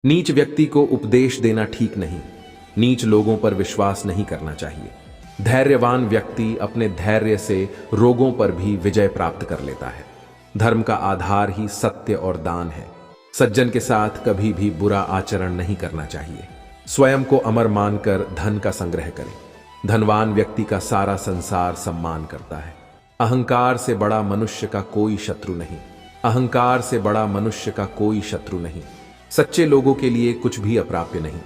नीच व्यक्ति को उपदेश देना ठीक नहीं। नीच लोगों पर विश्वास नहीं करना चाहिए। धैर्यवान व्यक्ति अपने धैर्य से रोगों पर भी विजय प्राप्त कर लेता है। धर्म का आधार ही सत्य और दान है। सज्जन के साथ कभी भी बुरा आचरण नहीं करना चाहिए। स्वयं को अमर मानकर धन का संग्रह करें। धनवान व्यक्ति का सारा संसार सम्मान करता है। अहंकार से बड़ा मनुष्य का कोई शत्रु नहीं। अहंकार से बड़ा मनुष्य का कोई शत्रु नहीं। सच्चे लोगों के लिए कुछ भी अप्राप्य नहीं।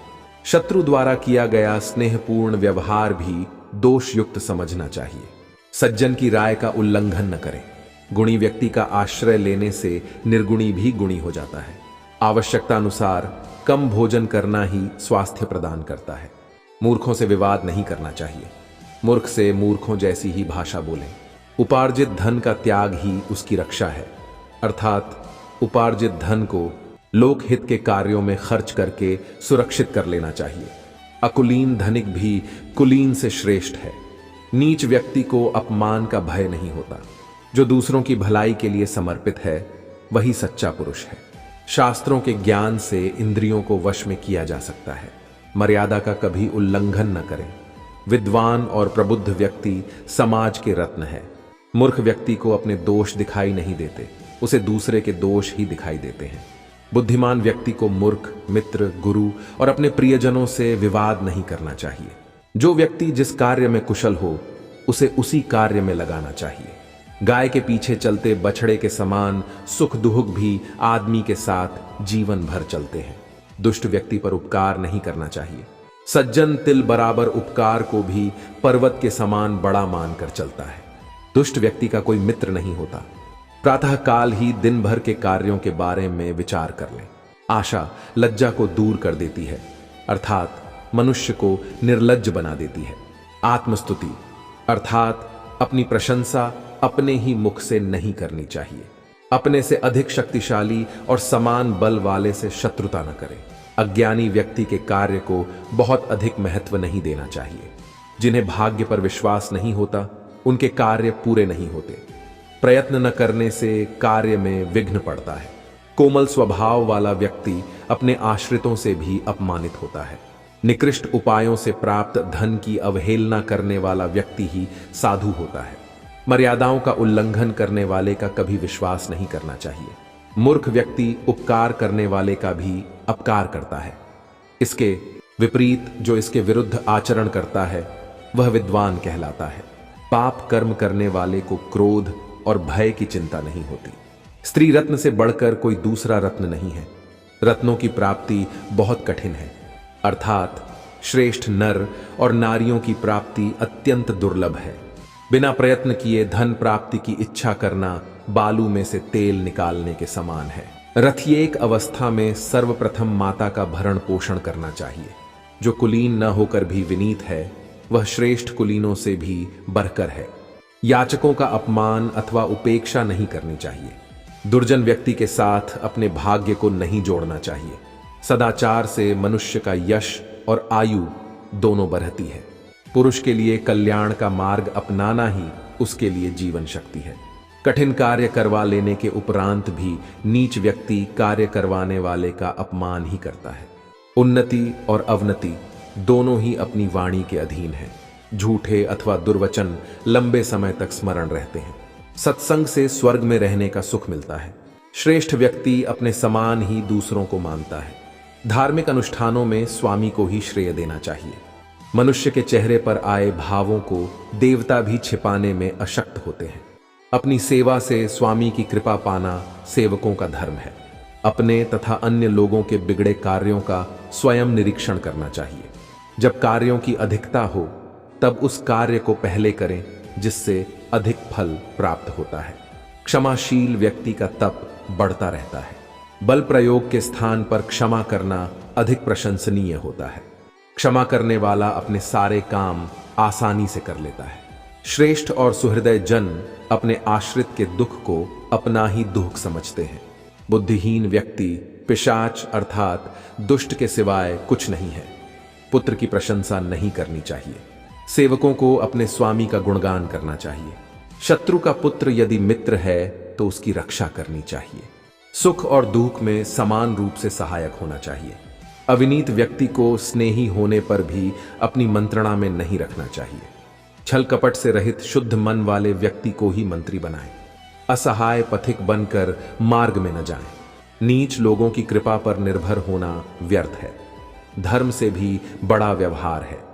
शत्रु द्वारा किया गया स्नेहपूर्ण व्यवहार भी दोषयुक्त समझना चाहिए। सज्जन की राय का उल्लंघन न करें। गुणी व्यक्ति का आश्रय लेने से निर्गुणी भी गुणी हो जाता है। आवश्यकता अनुसार कम भोजन करना ही स्वास्थ्य प्रदान करता है। मूर्खों से विवाद नहीं करना चाहिए। मूर्ख से मूर्खों जैसी ही भाषा बोलें। उपार्जित धन का त्याग ही उसकी रक्षा है, अर्थात उपार्जित धन को लोकहित के कार्यों में खर्च करके सुरक्षित कर लेना चाहिए। अकुलीन धनिक भी कुलीन से श्रेष्ठ है। नीच व्यक्ति को अपमान का भय नहीं होता। जो दूसरों की भलाई के लिए समर्पित है वही सच्चा पुरुष है। शास्त्रों के ज्ञान से इंद्रियों को वश में किया जा सकता है। मर्यादा का कभी उल्लंघन न करें। विद्वान और प्रबुद्ध व्यक्ति समाज के रत्न है। मूर्ख व्यक्ति को अपने दोष दिखाई नहीं देते, उसे दूसरे के दोष ही दिखाई देते हैं। बुद्धिमान व्यक्ति को मूर्ख, मित्र, गुरु और अपने प्रियजनों से विवाद नहीं करना चाहिए। जो व्यक्ति जिस कार्य में कुशल हो उसे उसी कार्य में लगाना चाहिए। गाय के पीछे चलते बछड़े के समान सुख दुख भी आदमी के साथ जीवन भर चलते हैं। दुष्ट व्यक्ति पर उपकार नहीं करना चाहिए। सज्जन तिल बराबर उपकार को भी पर्वत के समान बड़ा मानकर चलता है। दुष्ट व्यक्ति का कोई मित्र नहीं होता। प्रातः काल ही दिन भर के कार्यों के बारे में विचार कर लें। आशा लज्जा को दूर कर देती है, अर्थात मनुष्य को निर्लज्ज बना देती है। आत्मस्तुति अर्थात अपनी प्रशंसा अपने ही मुख से नहीं करनी चाहिए। अपने से अधिक शक्तिशाली और समान बल वाले से शत्रुता न करें। अज्ञानी व्यक्ति के कार्य को बहुत अधिक महत्व नहीं देना चाहिए। जिन्हें भाग्य पर विश्वास नहीं होता उनके कार्य पूरे नहीं होते। प्रयत्न न करने से कार्य में विघ्न पड़ता है। कोमल स्वभाव वाला व्यक्ति अपने आश्रितों से भी अपमानित होता है। निकृष्ट उपायों से प्राप्त धन की अवहेलना करने वाला व्यक्ति ही साधु होता है। मर्यादाओं का उल्लंघन करने वाले का कभी विश्वास नहीं करना चाहिए। मूर्ख व्यक्ति उपकार करने वाले का भी अपकार करता है। इसके विपरीत जो इसके विरुद्ध आचरण करता है वह विद्वान कहलाता है। पाप कर्म करने वाले को क्रोध और भय की चिंता नहीं होती। स्त्री रत्न से बढ़कर कोई दूसरा रत्न नहीं है। रत्नों की प्राप्ति बहुत कठिन है, अर्थात श्रेष्ठ नर और नारियों की प्राप्ति अत्यंत दुर्लभ है। बिना प्रयत्न किए धन प्राप्ति की इच्छा करना बालू में से तेल निकालने के समान है। रथियेक अवस्था में सर्वप्रथम माता का भरण पोषण करना चाहिए। जो कुलीन न होकर भी विनीत है वह श्रेष्ठ कुलीनों से भी बढ़कर है। याचकों का अपमान अथवा उपेक्षा नहीं करनी चाहिए। दुर्जन व्यक्ति के साथ अपने भाग्य को नहीं जोड़ना चाहिए। सदाचार से मनुष्य का यश और आयु दोनों बढ़ती है। पुरुष के लिए कल्याण का मार्ग अपनाना ही उसके लिए जीवन शक्ति है। कठिन कार्य करवा लेने के उपरांत भी नीच व्यक्ति कार्य करवाने वाले का अपमान ही करता है। उन्नति और अवनति दोनों ही अपनी वाणी के अधीन है। झूठे अथवा दुर्वचन लंबे समय तक स्मरण रहते हैं। सत्संग से स्वर्ग में रहने का सुख मिलता है। श्रेष्ठ व्यक्ति अपने समान ही दूसरों को मानता है। धार्मिक अनुष्ठानों में स्वामी को ही श्रेय देना चाहिए। मनुष्य के चेहरे पर आए भावों को देवता भी छिपाने में अशक्त होते हैं। अपनी सेवा से स्वामी की कृपा पाना सेवकों का धर्म है। अपने तथा अन्य लोगों के बिगड़े कार्यों का स्वयं निरीक्षण करना चाहिए। जब कार्यों की अधिकता हो तब उस कार्य को पहले करें जिससे अधिक फल प्राप्त होता है। क्षमाशील व्यक्ति का तप बढ़ता रहता है। बल प्रयोग के स्थान पर क्षमा करना अधिक प्रशंसनीय होता है। क्षमा करने वाला अपने सारे काम आसानी से कर लेता है। श्रेष्ठ और सुहृदय जन अपने आश्रित के दुख को अपना ही दुख समझते हैं। बुद्धिहीन व्यक्ति पिशाच अर्थात दुष्ट के सिवाय कुछ नहीं है। पुत्र की प्रशंसा नहीं करनी चाहिए। सेवकों को अपने स्वामी का गुणगान करना चाहिए। शत्रु का पुत्र यदि मित्र है तो उसकी रक्षा करनी चाहिए। सुख और दुख में समान रूप से सहायक होना चाहिए। अविनीत व्यक्ति को स्नेही होने पर भी अपनी मंत्रणा में नहीं रखना चाहिए। छल कपट से रहित शुद्ध मन वाले व्यक्ति को ही मंत्री बनाएं। असहाय पथिक बनकर मार्ग में न जाएं। नीच लोगों की कृपा पर निर्भर होना व्यर्थ है। धर्म से भी बड़ा व्यवहार है।